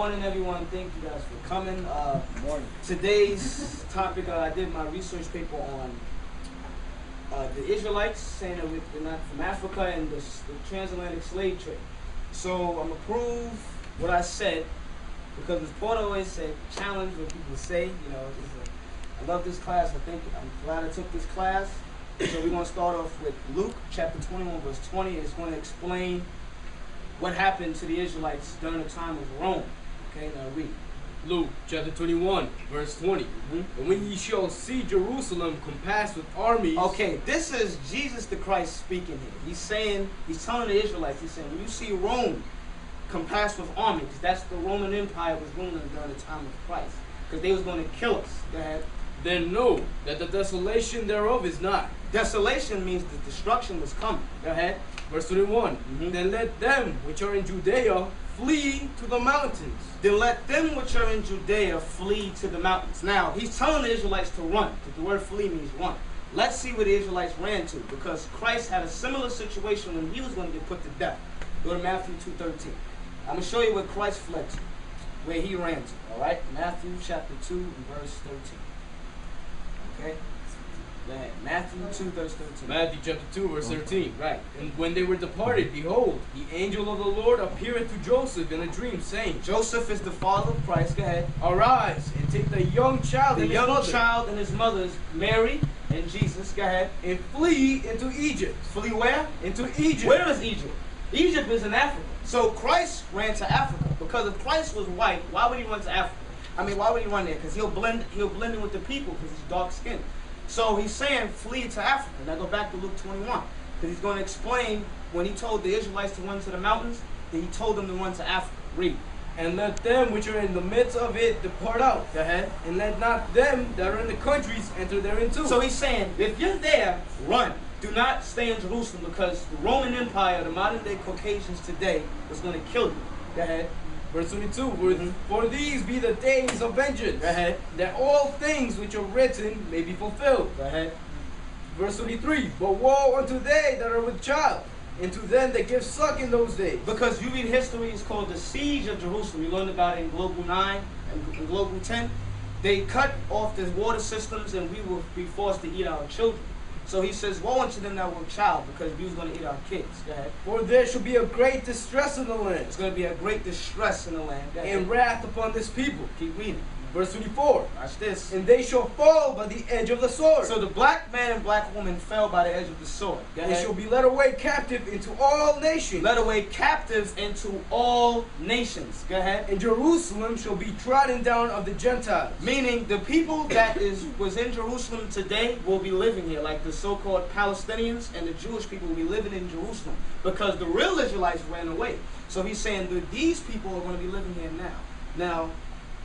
Morning, everyone. Thank you guys for coming. Morning. Today's topic, I did my research paper on the Israelites, saying that they're not from Africa and the transatlantic slave trade. So I'm going to prove what I said, because as Porter always said, challenge what people say. You know, I love this class. I'm glad I took this class. So we're going to start off with Luke chapter 21, verse 20. It's going to explain what happened to the Israelites during the time of Rome. Okay, now read. Luke chapter 21, verse 20. And when ye shall see Jerusalem compassed with armies. Okay, this is Jesus the Christ speaking here. He's telling the Israelites, he's saying, when you see Rome compassed with armies, that's the Roman Empire was ruling during the time of Christ, because they was going to kill us. Go ahead. Then know that the desolation thereof is nigh. Desolation means the destruction was coming. Go ahead. Verse 21. Then let them which are in Judea flee to the mountains. Then let them which are in Judea flee to the mountains. Now, he's telling the Israelites to run, because the word flee means run. Let's see where the Israelites ran to, because Christ had a similar situation when he was going to get put to death. Go to Matthew 2:13. I'm going to show you where Christ fled to, where he ran to. All right? Matthew chapter 2 and verse 13. Okay? Go ahead. Matthew 2, verse 13. Matthew chapter 2, verse 13. Right. And when they were departed, behold, the angel of the Lord appeared to Joseph in a dream, saying, Joseph is the father of Christ. Go ahead. Arise, and take the young child and his mother's Mary and Jesus. Go ahead. And flee into Egypt. Flee where? Into Egypt. Where is Egypt? Egypt is in Africa. So Christ ran to Africa, because if Christ was white, why would he run to Africa? I mean, why would he run there? Because he'll blend in with the people, because he's dark skinned. So he's saying flee to Africa. Now go back to Luke 21, because he's going to explain when he told the Israelites to run to the mountains, then he told them to run to Africa. Read. And let them which are in the midst of it depart out. Go ahead. And let not them that are in the countries enter therein too. So he's saying, if you're there, run. Do not stay in Jerusalem, because the Roman Empire, the modern day Caucasians today, was going to kill you. Go ahead. Verse 22, For these be the days of vengeance, Go ahead. that all things which are written may be fulfilled. Go ahead. Verse 23, But woe unto they that are with child, and to them that give suck in those days. Because you read history, it's called the Siege of Jerusalem. You learned about it in Global 9 and in Global 10. They cut off the water systems, and we will be forced to eat our children. So he says, woe unto them that were child, because we was going to eat our kids. Go ahead. For there shall be a great distress in the land. It's going to be a great distress in the land. And wrath upon this people. Keep reading. Verse 24. Watch this. And they shall fall by the edge of the sword. So the black man and black woman fell by the edge of the sword. They shall be led away captive into all nations. Led away captive into all nations. Go ahead. And Jerusalem shall be trodden down of the Gentiles. Meaning the people that was in Jerusalem today will be living here, like the so-called Palestinians and the Jewish people will be living in Jerusalem, because the real Israelites ran away. So he's saying that these people are going to be living here now. Now,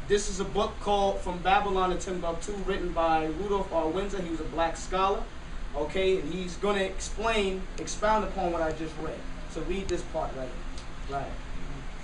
this is a book called From Babylon to Timbuktu, written by Rudolph R. Windsor. He was a black scholar. Okay, and he's going to expound upon what I just read. So read this part right here. Right.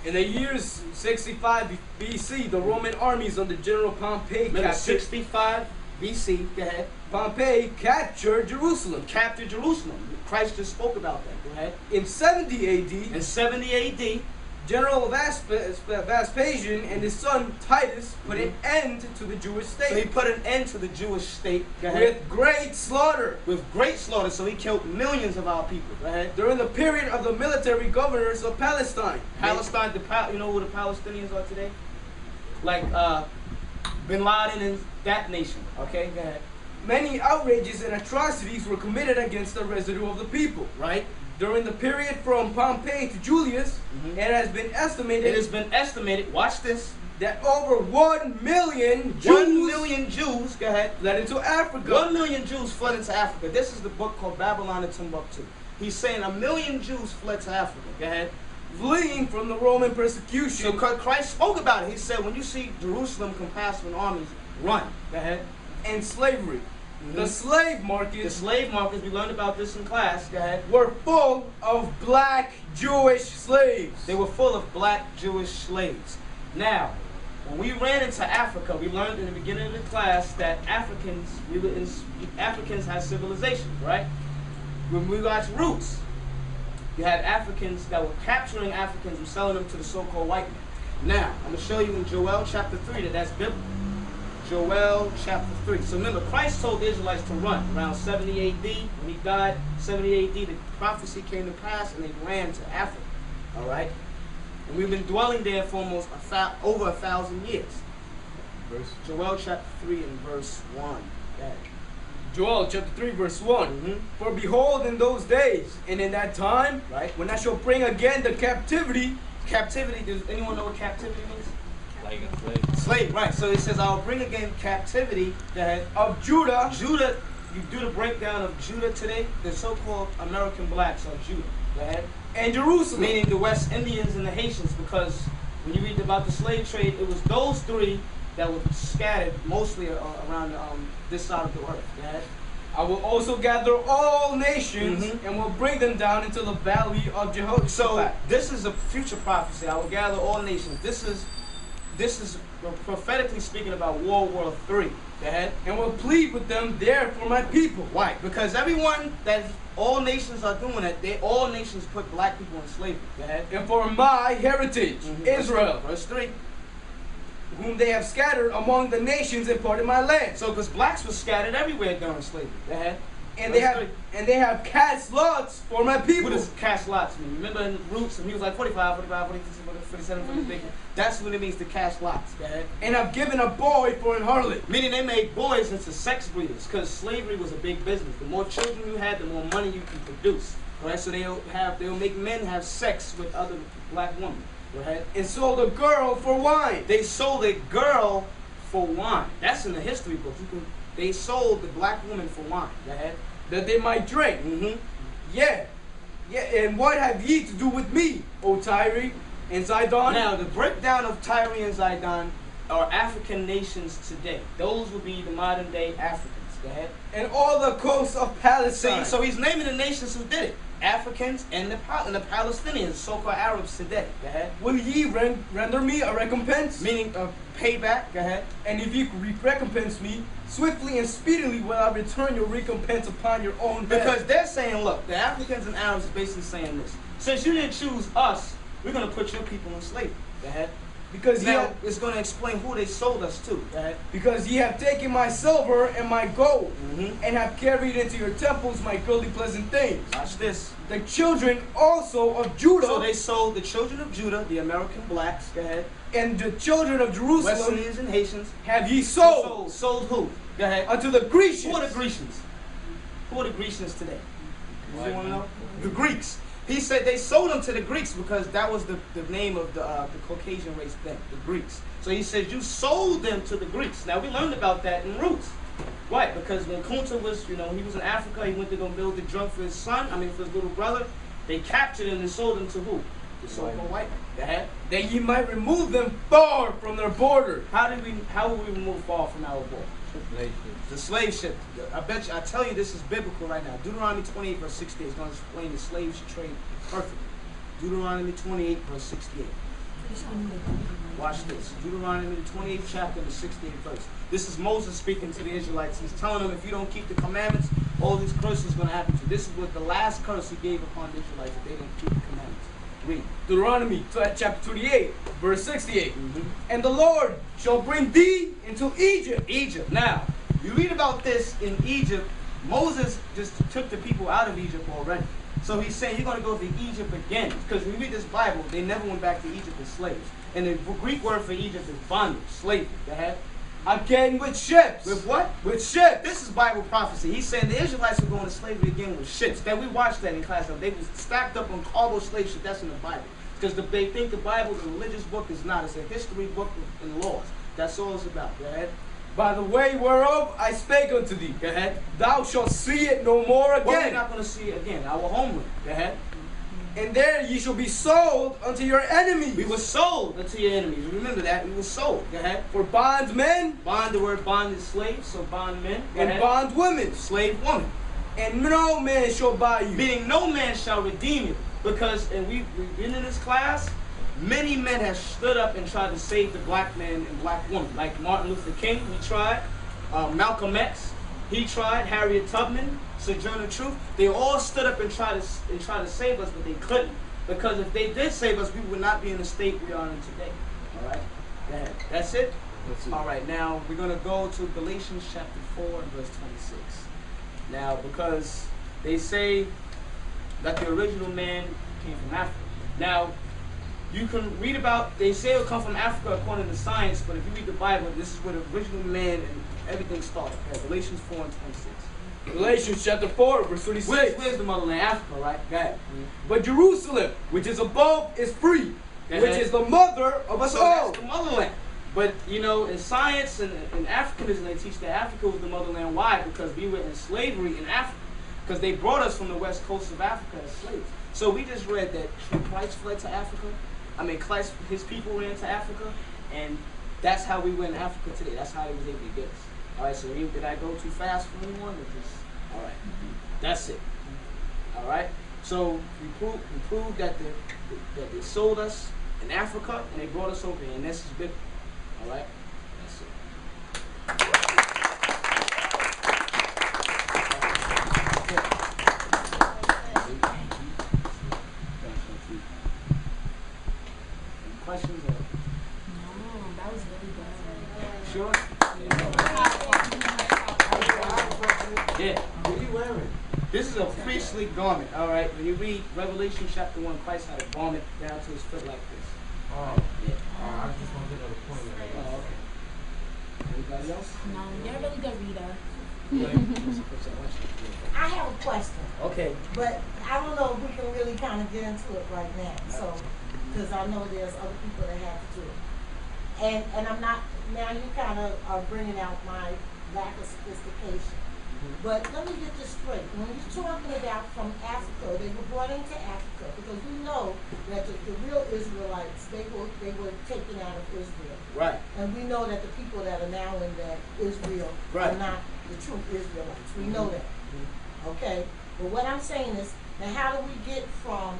In the years 65 BC, the Roman armies under General Pompey captured 65 BC. Go ahead. Pompey captured Jerusalem. Captured Jerusalem. Christ just spoke about that. Go ahead. In 70 AD, in 70 AD, General Vespasian and his son Titus put an end to the Jewish state. So he put an end to the Jewish state. Go ahead. With great slaughter. With great slaughter. So he killed millions of our people. Go ahead. During the period of the military governors of Palestine. Palestine, you know who the Palestinians are today? Like Bin Laden and that nation. Okay, go ahead. Many outrages and atrocities were committed against the residue of the people. Right. During the period from Pompey to Julius, it has been estimated, watch this, that over 1 million Jews, 1 million Jews, go ahead, fled into Africa. 1 million Jews fled into Africa. This is the book called Babylon to Timbuktu. He's saying 1 million Jews fled to Africa. Go ahead. Fleeing from the Roman persecution. So Christ spoke about it. He said, when you see Jerusalem compassed with armies, run. Go ahead. And slavery. The slave markets. The slave markets, we learned about this in class. Go ahead. Were full of black Jewish slaves. They were full of black Jewish slaves. Now, when we ran into Africa, we learned in the beginning of the class that Africans had civilization, right? When we got roots, you had Africans that were capturing Africans and selling them to the so-called white man. Now, I'm going to show you in Joel chapter 3 that that's biblical. Joel chapter 3. So remember, Christ told the Israelites to run around 70 AD. When he died, 70 AD, the prophecy came to pass and they ran to Africa. All right? And we've been dwelling there for almost over 1,000 years. Joel chapter 3 and verse 1. Yeah. Joel chapter 3 verse 1. For behold, in those days and in that time, right, when I shall bring again the captivity. Captivity, does anyone know what captivity means? Like a slave. Slave, right. So it says, I'll bring again captivity that of Judah. Judah, you do the breakdown of Judah today, the so-called American blacks are Judah. Go ahead. And Jerusalem. Meaning the West Indians and the Haitians, because when you read about the slave trade, it was those three that were scattered mostly around this side of the earth. Go ahead. I will also gather all nations and will bring them down into the valley of Jehoshaphat. So this is a future prophecy. I will gather all nations. This is prophetically speaking about World War III. Go ahead. And will plead with them there for my people. Why? Because everyone that all nations are doing it, all nations put black people in slavery. Go ahead. And for my heritage, Israel. Verse 3. Whom they have scattered among the nations and parted my land. So, because blacks were scattered everywhere during slavery. Go ahead. And they have cast lots for my people. What does cast lots mean? Remember in Roots, and he was like 45, 45, 46, 47, 46. That's what it means to cast lots. Go ahead. And I've given a boy for an harlot. Meaning they made boys into sex breeders, because slavery was a big business. The more children you had, the more money you can produce. Right? So they'll make men have sex with other black women. Go ahead. And sold a girl for wine. They sold a girl for wine. That's in the history books. They sold the black woman for wine. Go ahead. That they might drink. Yeah. And what have ye to do with me, O Tyre and Zidon? Now, the breakdown of Tyre and Zidon are African nations today. Those would be the modern day Africans. Go ahead. And all the coasts of Palestine. See, so he's naming the nations who did it. Africans and the Palestinians, so-called Arabs today. Go ahead. Will ye render me a recompense? Meaning a payback. Go ahead. And if ye recompense me, swiftly and speedily will I return your recompense upon your own head. Because they're saying, look, the Africans and Arabs is basically saying this. Since you didn't choose us, we're going to put your people in slavery. Go ahead. Because now, it's going to explain who they sold us to. Go ahead. Because ye have taken my silver and my gold, and have carried into your temples my goodly pleasant things. Watch this. The children also of Judah. So they sold the children of Judah, the American blacks. Go ahead. And the children of Jerusalem, West Indians and Haitians, have ye sold. Sold who? Go ahead. Unto the Grecians. Who are the Grecians? Who are the Grecians today? You want to know? The Greeks. He said they sold them to the Greeks because that was the name of the Caucasian race then, the Greeks. So he said you sold them to the Greeks. Now we learned about that in Roots. Why? Because when Kunta was, he was in Africa, he went to go build the drum for his son, for his little brother. They captured him and sold him to who? The so-called white man. That ye might remove them far from their border. How will we remove far from our border? The slave ship. I tell you this is biblical right now. Deuteronomy 28 verse 68 is going to explain the slave trade perfectly. Deuteronomy 28 verse 68. Watch this. Deuteronomy the 28th chapter, the 68th verse. This is Moses speaking to the Israelites. He's telling them if you don't keep the commandments, all these curses are going to happen to you. This is what the last curse he gave upon the Israelites if they didn't keep the commandments. Read. Deuteronomy chapter 28 verse 68. And the Lord shall bring thee into Egypt. Egypt. Now, you read about this in Egypt. Moses just took the people out of Egypt already. So he's saying you're going to go to Egypt again. Because when you read this Bible, they never went back to Egypt as slaves. And the Greek word for Egypt is bondage, slavery. Go ahead. Again with ships. With what? With ships. This is Bible prophecy. He's saying the Israelites were going to slavery again with ships. That we watched that in class. They was stacked up on cargo slave ships. That's in the Bible. Because they think the Bible, the religious book, is not. It's a history book and laws. That's all it's about. Go ahead. By the way whereof I spake unto thee. Go ahead. Thou shalt see it no more again. Well, we're not going to see it again. Our homeland. Go ahead. And there ye shall be sold unto your enemies. We were sold unto your enemies. Remember that. We were sold. Go ahead. For bondmen. Bond, the word bond is slave. So bondmen. And bondwomen. Slave woman. And no man shall buy you. Meaning no man shall redeem you. Because, and we've been in this class, many men have stood up and tried to save the black man and black woman. Like Martin Luther King, he tried. Malcolm X, he tried. Harriet Tubman, Sojourner Truth. They all stood up and tried to save us, but they couldn't. Because if they did save us, we would not be in the state we are in today. All right. Go ahead. That's it. That's it. All right. Now we're gonna go to Galatians chapter 4 and verse 26. Now, because they say that the original man came from Africa. Now, you can read about, they say it'll come from Africa according to science, but if you read the Bible, this is where the original man and everything started. Okay? Galatians 4 and 26. Galatians chapter 4, verse 26. Where's the motherland? Africa, right? Go ahead. But Jerusalem, which is above, is free, which is the mother of us So all. that's the motherland. But, you know, in science and in Africanism, they teach that Africa was the motherland. Why? Because we were in slavery in Africa. Because they brought us from the west coast of Africa as slaves. So we just read that Christ fled to Africa. I mean, Christ, his people ran to Africa. And that's how we were in Africa today. That's how he was able to get us. All right, so did I go too fast for anyone? Or just, all right, that's it. All right, so we proved that they sold us in Africa and they brought us over here, and this is big. All right, that's it. Any questions? Or? No, that was really good. Sure. Yeah. What are you wearing? This is a priestly garment, all right? When you read Revelation chapter 1, Christ had a garment down to his foot like this. Oh, Yeah. I just want to get another point. Oh, okay. Anybody else? No, you're a really good reader. I have a question, Okay. but I don't know if we can really kind of get into it right now. So, because I know there's other people that have to do it, and I'm not. Now you kind of are bringing out my lack of sophistication. But let me get this straight. When you're talking about from Africa, they were brought into Africa because we know that the real Israelites, they were taken out of Israel. Right. And we know that the people that are now in that Israel Right. are not the true Israelites. We know that. Okay? But what I'm saying is, now how do we get from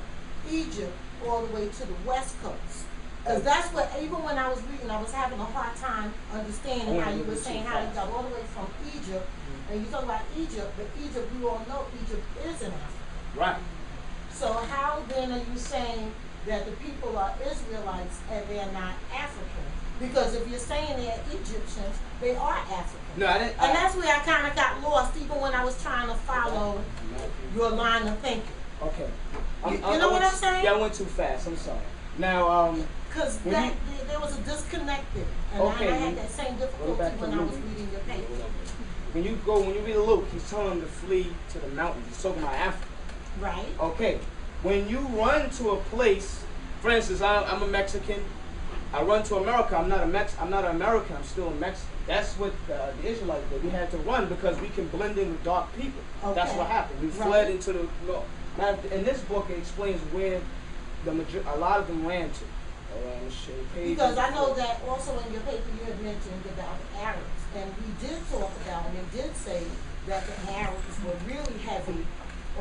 Egypt all the way to the West Coast? Because that's what, even when I was reading, I was having a hard time understanding how you were saying how they got all the way from Egypt. And you talk about Egypt, but Egypt, we all know Egypt is in Africa. Right. So how then are you saying that the people are Israelites and they're not African? Because if you're saying they're Egyptians, they are African. No, I didn't. And that's where I kind of got lost, even when I was trying to follow your line of thinking. Okay. You know what I'm saying? Yeah, I went too fast. I'm sorry. Now, Because When there was a disconnect there. And Okay, I had that same difficulty back to when I was Luke. reading your paper. when you read Luke, he's telling them to flee to the mountains. He's talking about Africa. Right? Okay. When you run to a place, for instance, I'm a Mexican. I run to America. I'm not an American. I'm still a Mexican. That's what the Israelites did. We had to run because we can blend in with dark people. That's Okay. what happened. We Right. fled into the north. Now, in this book, it explains where a lot of them ran to. All right, let's show you pages. Because I know that also in your paper you had mentioned about the Arabs. And we did talk about, and they did say that the Arabs were really heavy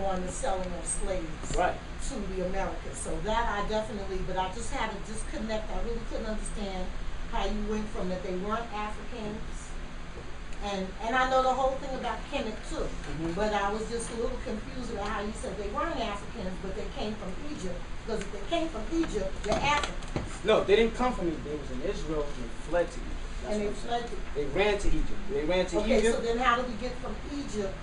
on the selling of slaves Right. to the Americans. So that I definitely, but I just had to disconnect. I really couldn't understand how you went from that they weren't Africans. And I know the whole thing about Kemet too. But I was just a little confused about how you said they weren't Africans, but they came from Egypt. Because if they came from Egypt, they're Africans. No, they didn't come from Egypt. They was in Israel and they fled to Egypt. That's And they what I'm fled saying. to They ran to Egypt. They ran to Okay, Egypt. so then how do we get from Egypt,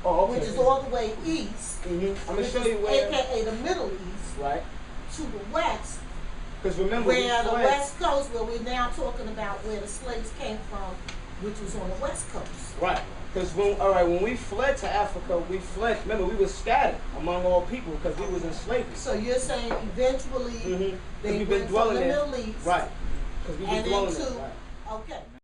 Oh, okay. which is all the way east, I'm gonna which show is you where. AKA the Middle East, Right. to the west, Because remember, we where the fled. West Coast, where we're now talking about where the slaves came from, which was on the West Coast. Right. Because when we fled to Africa, we fled. Remember, we were scattered among all people because we was in slavery. So you're saying eventually Mhm. they We've been went from dwelling the there. Middle East, Right. Because we've been and then dwelling there. to, Right. okay,